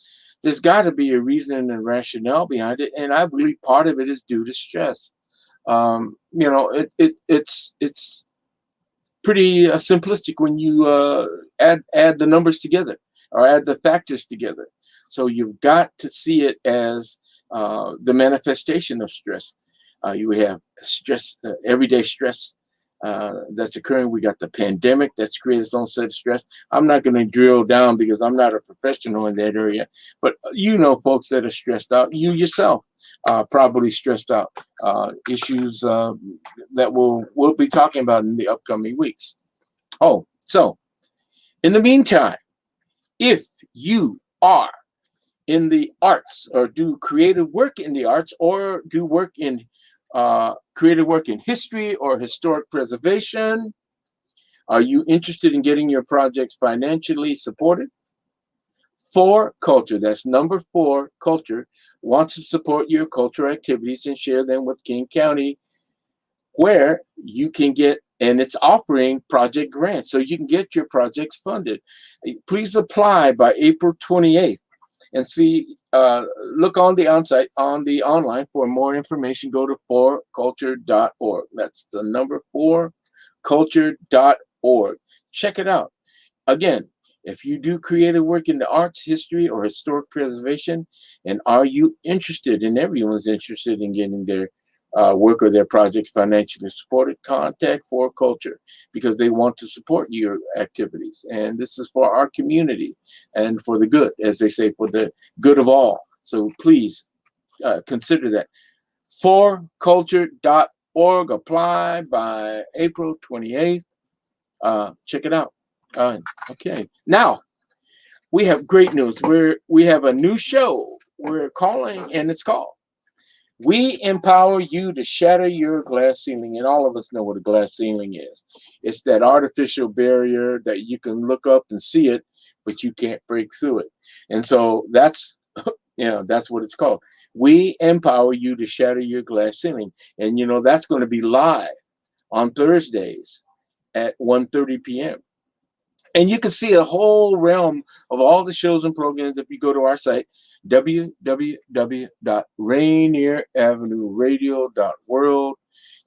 There's got to be a reason and rationale behind it, and I believe part of it is due to stress. It's pretty simplistic when you add the numbers together or add the factors together. So you've got to see it as the manifestation of stress. You have stress, everyday stress that's occurring. We got the pandemic that's created its own set of stress. I'm not going to drill down because I'm not a professional in that area, but folks that are stressed out. You yourself probably stressed out. Issues that we'll be talking about in the upcoming weeks. Oh, so in the meantime, if you are in the arts or do creative work in the arts or do work in creative work in history or historic preservation, are you interested in getting your project financially supported? 4 Culture, that's number 4 Culture, wants to support your cultural activities and share them with King County, where you can get, and it's offering project grants, so you can get your projects funded. Please apply by April 28th and see, look on the online for more information. Go to 4culture.org. That's the number 4culture.org. Check it out. Again, if you do creative work in the arts, history, or historic preservation, and are you interested, and everyone's interested in getting their work or their project financially supported, contact 4Culture, because they want to support your activities. And this is for our community and for the good, as they say, for the good of all. So please consider that. 4culture.org. Apply by April 28th. Check it out. Okay. Now, we have great news. We have a new show we're calling, and it's called We Empower You to Shatter Your Glass Ceiling. And all of us know what a glass ceiling is. It's that artificial barrier that you can look up and see it, but you can't break through it. And so that's that's what it's called. We empower you to shatter your glass ceiling. And that's going to be live on Thursdays at 1:30 p.m. And you can see a whole realm of all the shows and programs if you go to our site, www.rainieravenueradio.world.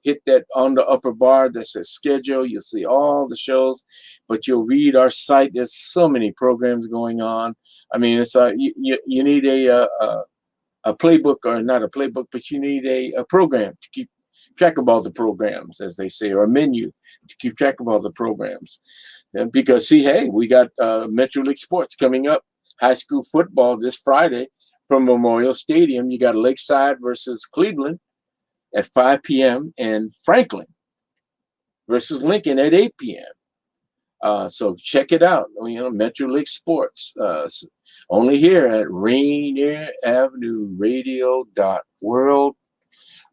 Hit that on the upper bar that says schedule. You'll see all the shows, but you'll read our site. There's so many programs going on. I mean, it's you need a playbook, or not a playbook, but you need a program to keep track of all the programs, as they say, or a menu to keep track of all the programs. And because hey, we got Metro League sports coming up, high school football this Friday from Memorial Stadium. You got Lakeside versus Cleveland at 5 p.m. and Franklin versus Lincoln at 8 p.m. So check it out. Metro League sports, only here at Rainier Avenue Radio.world.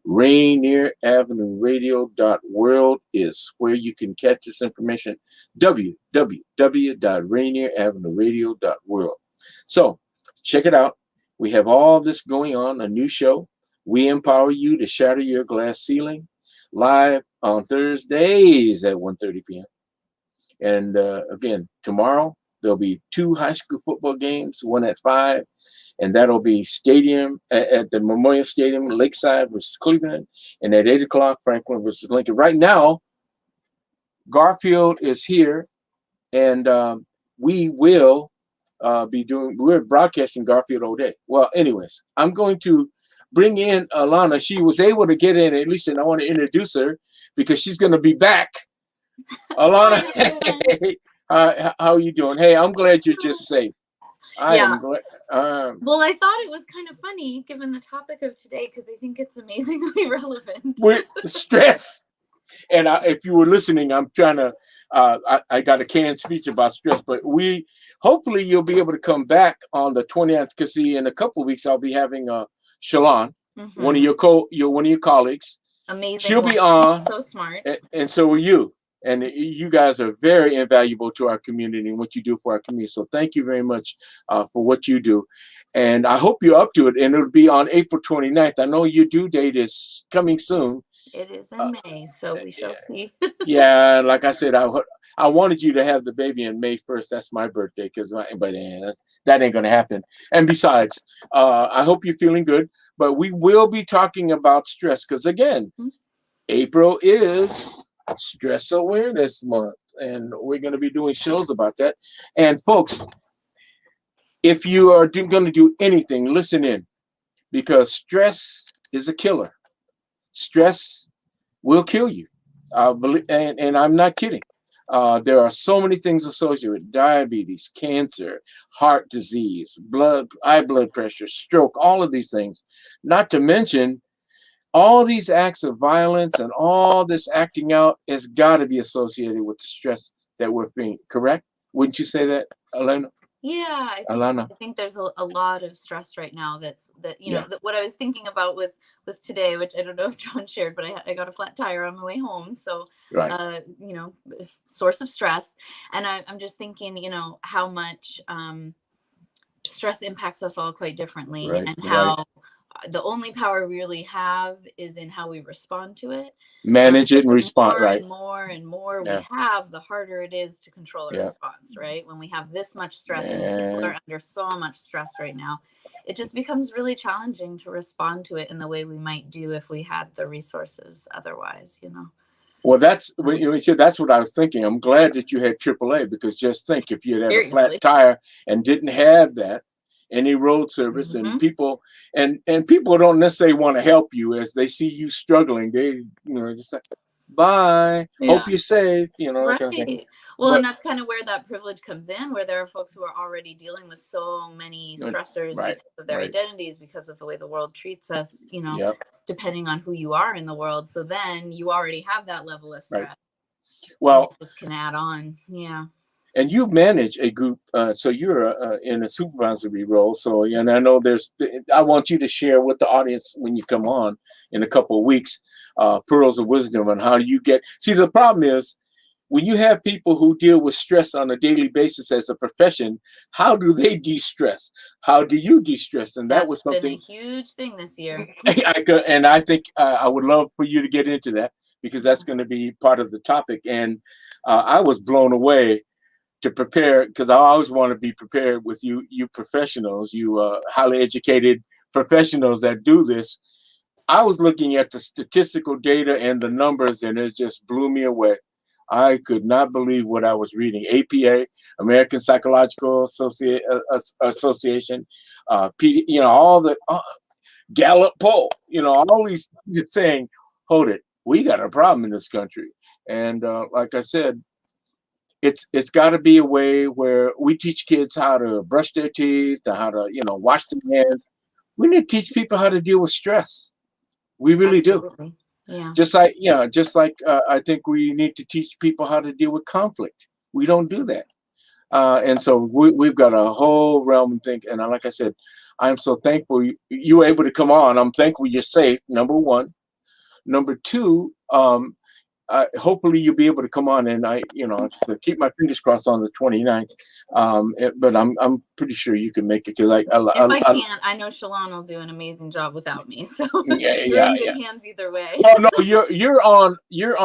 Rainier Avenue Radio.world is where you can catch this information. www.rainieravenueradio.world. So check it out. We have all this going on, a new show. We empower you to shatter your glass ceiling, live on Thursdays at 1:30 p.m. And again, tomorrow there'll be 2 high school football games, one at 5. And that'll be stadium at the Memorial Stadium, Lakeside versus Cleveland, and at 8 o'clock, Franklin versus Lincoln. Right now, Garfield is here, and we will we're broadcasting Garfield all day. Well, anyways, I'm going to bring in Alana. She was able to get in, at least, and I want to introduce her because she's going to be back. Alana, hey, how are you doing? Hey, I'm glad you're just safe. I am glad. Well, I thought it was kind of funny given the topic of today because I think it's amazingly relevant. With stress. And if you were listening, I'm trying to, I got a canned speech about stress, but hopefully you'll be able to come back on the 20th because in a couple of weeks, I'll be having Shalon, one of your colleagues. Amazing. She'll be on. So smart. And so are you. And you guys are very invaluable to our community and what you do for our community. So thank you very much for what you do. And I hope you're up to it. And it'll be on April 29th. I know your due date is coming soon. It is in May, so we shall see. Yeah, like I said, I wanted you to have the baby in May 1st. That's my birthday, but that ain't going to happen. And besides, I hope you're feeling good. But we will be talking about stress because, again, April is Stress Awareness Month, and we're going to be doing shows about that. And folks, if you are going to do anything, listen in, because stress is a killer. Stress will kill you. And I'm not kidding. There are so many things associated with diabetes, cancer, heart disease, high blood pressure, stroke, all of these things, not to mention all these acts of violence and all this acting out has got to be associated with the stress that we're feeling, correct? Wouldn't you say that, Alana? Yeah, I think there's a lot of stress right now. What I was thinking about with today, which I don't know if John shared, but I got a flat tire on my way home. So, right. Source of stress. And I'm just thinking, how much stress impacts us all quite differently, right, and how the only power we really have is in how we respond to it. Manage it and respond, right? More and more we have, the harder it is to control a response, right? When we have this much stress and people are under so much stress right now, it just becomes really challenging to respond to it in the way we might do if we had the resources otherwise, Well, that's what I was thinking. I'm glad that you had AAA, because just think if you had a flat tire and didn't have that, any road service, and people don't necessarily want to help you as they see you struggling. They just like, bye, hope you're safe, right. That kind of thing. Well, and that's kind of where that privilege comes in, where there are folks who are already dealing with so many stressors because of their identities, because of the way the world treats us, depending on who you are in the world. So then you already have that level of stress. Well, just can add on. And you manage a group, so you're in a supervisory role. So, and I know I want you to share with the audience when you come on in a couple of weeks, pearls of wisdom on how do you see, the problem is when you have people who deal with stress on a daily basis as a profession, how do they de-stress? How do you de-stress? And that was something, been a huge thing this year. And I think I would love for you to get into that, because that's going to be part of the topic. And I was blown away to prepare, because I always want to be prepared with you professionals, you highly educated professionals that do this. I was looking at the statistical data and the numbers, and it just blew me away. I could not believe what I was reading. APA, American Psychological Association, all the Gallup poll, all these just saying, hold it, we got a problem in this country. And like I said, it's got to be a way where we teach kids how to brush their teeth, how to wash their hands. We need to teach people how to deal with stress. We really Absolutely. do. Yeah. Just like I think we need to teach people how to deal with conflict. We don't do that, and so we've got a whole realm of things. And like I said, I'm so thankful you were able to come on. I'm thankful you're safe. Number one. Number two. Hopefully you'll be able to come on, and to keep my fingers crossed on the 29th. But I'm pretty sure you can make it, because if I can't, I know Shalon will do an amazing job without me. So you're in good hands either way. Oh no, you're on your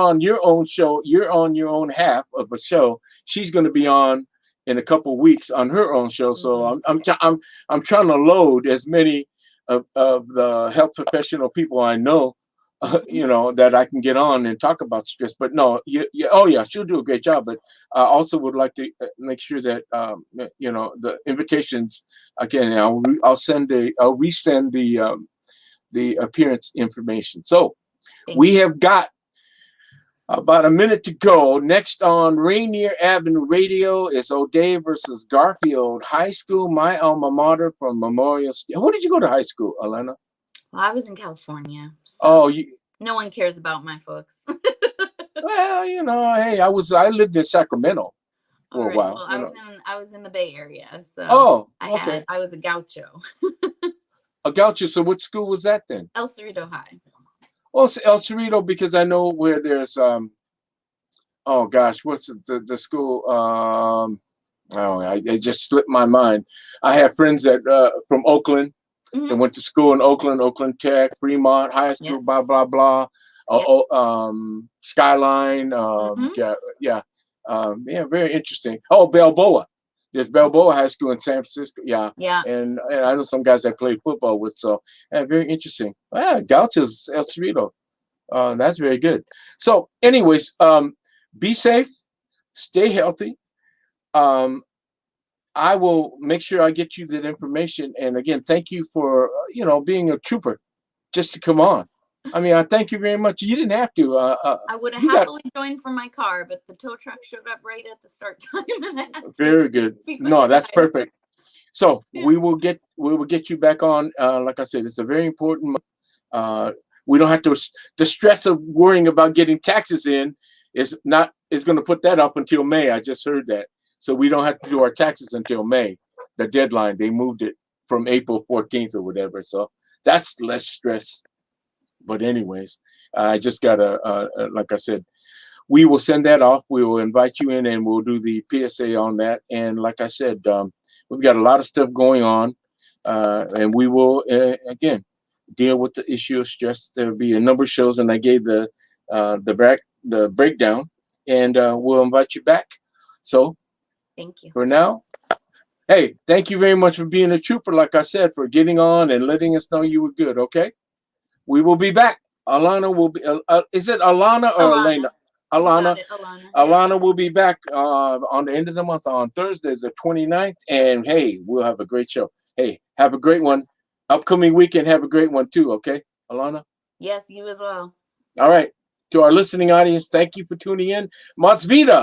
own show. You're on your own half of a show. She's going to be on in a couple of weeks on her own show. So I'm trying to load as many of the health professional people I know. That I can get on and talk about stress. But no, she'll do a great job. But I also would like to make sure that the invitations again. I'll resend the appearance information. So we have got about a minute to go. Next on Rainier Avenue Radio is O'Day versus Garfield High School, my alma mater from Memorial State. Where did you go to high school, Alana? Well, I was in California. So no one cares about my folks. Well, hey, I lived in Sacramento for a while. Well, I was in the Bay Area, so I was a gaucho. A gaucho. So what school was that then? El Cerrito High. Well, it's El Cerrito, because I know where there's oh gosh, what's the school? It just slipped my mind. I have friends that from Oakland. Mm-hmm. They went to school in Oakland Tech, Fremont High School, blah, blah, blah. Skyline. Very interesting. Oh, Balboa. There's Balboa High School in San Francisco. Yeah. And I know some guys I played football with. So very interesting. Gaucho's El Cerrito. That's very good. So anyways, be safe, stay healthy. I will make sure I get you that information. And again, thank you for, being a trooper just to come on. I mean, I thank you very much. You didn't have to. I would have happily joined from my car, but the tow truck showed up right at the start time. And very good. No, that's perfect. So we will get you back on. Like I said, it's a very important month. We don't have to, the stress of worrying about getting taxes in is going to put that up until May. I just heard that. So we don't have to do our taxes until May, the deadline. They moved it from April 14th or whatever. So that's less stress. But anyways, I just got like I said, we will send that off. We will invite you in and we'll do the PSA on that. And like I said, we've got a lot of stuff going on. And we will, again, deal with the issue of stress. There'll be a number of shows, and I gave the breakdown, and we'll invite you back. So, thank you. For now, hey, thank you very much for being a trooper, like I said, for getting on and letting us know you were good, okay? We will be back. Alana will be, is it Alana or Elena? Alana. Alana will be back on the end of the month on Thursday, the 29th. And hey, we'll have a great show. Hey, have a great one. Upcoming weekend, have a great one too, okay, Alana? Yes, you as well. All right. To our listening audience, thank you for tuning in. Mas vida.